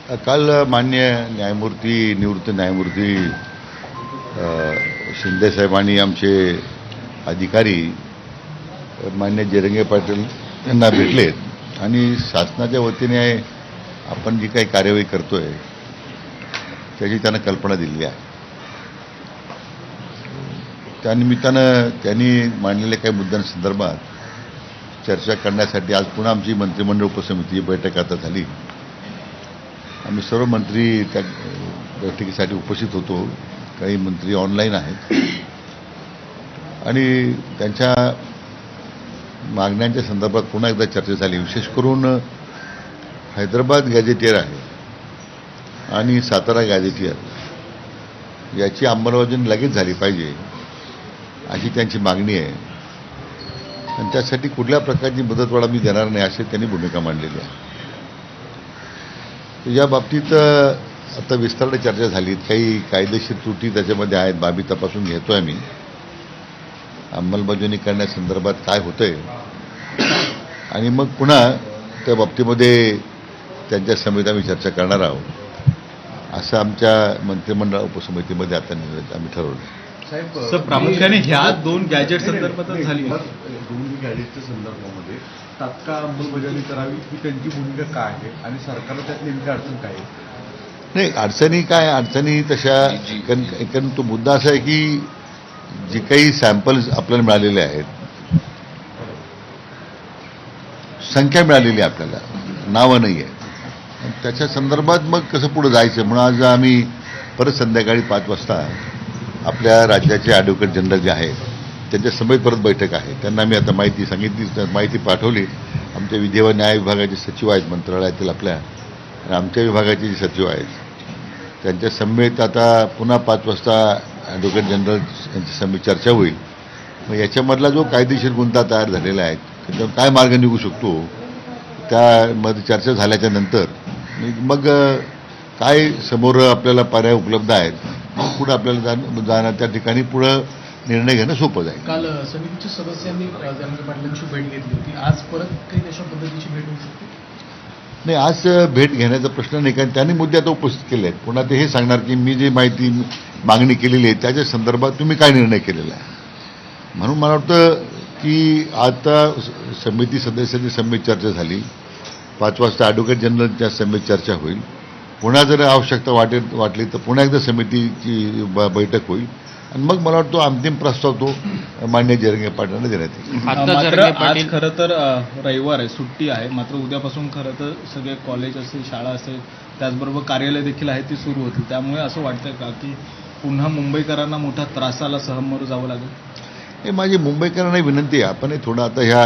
काल मान्य न्यायमूर्ती निवृत्त न्यायमूर्ती शिंदेसाहेब आणि आमचे अधिकारी मान्य जयरंगे पाटील यांना भेटलेत आणि शासनाच्या वतीने आपण जी काही कार्यवाही करतोय त्याची त्यांना कल्पना दिलेली आहे. त्यानिमित्तानं त्यांनी मांडलेल्या काही मुद्द्यांसंदर्भात चर्चा करण्यासाठी आज पुन्हा आमची मंत्रिमंडळ उपसमितीची बैठक आता झाली. आम्ही सर्व मंत्री त्या बैठकीसाठी उपस्थित होतो. काही मंत्री ऑनलाईन आहेत आणि त्यांच्या मागण्यांच्या संदर्भात पुन्हा एकदा चर्चा झाली. विशेष करून हैदराबाद गॅझेटियर आहे आणि सातारा गॅझेटियर याची अंमलबजावणी लगेच झाली पाहिजे अशी त्यांची मागणी आहे आणि त्यासाठी कुठल्या प्रकारची मुदतवाढ मी देणार नाही अशी त्यांनी भूमिका मांडलेली आहे. या बाबतीत आता विस्ताराने चर्चा झाली. काही कायदेशीर त्रुटी त्याच्यामध्ये आहेत, बाबी तपासून घेतोय आम्ही. अंमलबजावणी करण्यासंदर्भात काय होतंय आणि मग पुन्हा त्या बाबतीमध्ये त्यांच्या समितीत आम्ही चर्चा करणार आहोत असं आमच्या मंत्रिमंडळ उपसमितीमध्ये आता आम्ही ठरवलं. साहेब प्रामुख्याने ह्या दोन गॅजेट संदर्भातच झाली. दोन गॅजेटच्या संदर्भामध्ये तात्काळ अंमलबजावणी करावी ही त्यांची भूमिका काय आहे आणि सरकारला त्यात नेमकी अडचण काय आहे? नाही, अडचणी तशा कारण तो मुद्दा असा आहे की जे काही सॅम्पल्स आपल्याला मिळालेले आहेत, संख्या मिळालेली आहे आपल्याला, नावं नाही आहे. त्याच्या संदर्भात मग कसं पुढे जायचं म्हणून आज आम्ही परत संध्याकाळी 5 वाजता आपल्या राज्याचे ॲडव्होकेट जनरल जे आहेत त्यांच्या समेत परत बैठक आहे. त्यांना मी आता माहिती सांगितली, माहिती पाठवली. आमच्या विधी व न्याय विभागाचे सचिव आहेत मंत्रालयातील आपल्या आणि आमच्या विभागाचे जे सचिव आहेत त्यांच्या समेत आता पुन्हा 5 वाजता ॲडव्होकेट जनरल यांच्या समेत चर्चा होईल. मग याच्यामधला जो कायदेशीर गुंता तयार झालेला आहे त्याच्यावर काय मार्ग निघू शकतो त्यामध्ये चर्चा झाल्याच्या नंतर मग काय समोर आपल्याला पर्याय उपलब्ध आहेत मग पुढे आपल्याला जाणार त्या ठिकाणी पुढं निर्णय घेणं सोपं जाईल. काल समितीच्या सदस्यांनी जयरंगे पाटलांची भेट घेतली होती. आज परत काही अशा पद्धतीची भेट होऊ शकते? नाही, आज भेट घेण्याचा प्रश्न नाही, कारण त्यांनी मुद्दे आता उपस्थित केले आहेत. पुन्हा ते हे सांगणार की मी जी माहिती मागणी केलेली आहे त्याच्या संदर्भात तुम्ही काय निर्णय केलेला आहे. म्हणून मला वाटतं की आता समिती सदस्यांची समेत चर्चा झाली. 5 वाजता ॲडव्होकेट जनरलच्या समेत चर्चा होईल. पुन्हा जर आवश्यकता वाटली तर पुन्हा एकदा समितीची बैठक होईल आणि मग मला वाटतं अंतिम प्रस्ताव तो मान्य जयरंगे पाटलांना देण्यात येईल. आज खरं तर रविवार आहे, सुट्टी आहे. मात्र उद्यापासून खरं तर सगळे कॉलेज असेल, शाळा असेल, त्याचबरोबर कार्यालय देखील आहे ती सुरू होतील. त्यामुळे असं वाटतंय का की पुन्हा मुंबईकरांना मोठ्या त्रासाला सामोरं जावं लागेल? हे माझी मुंबईकरांना विनंती आहे, आपण थोडं आता ह्या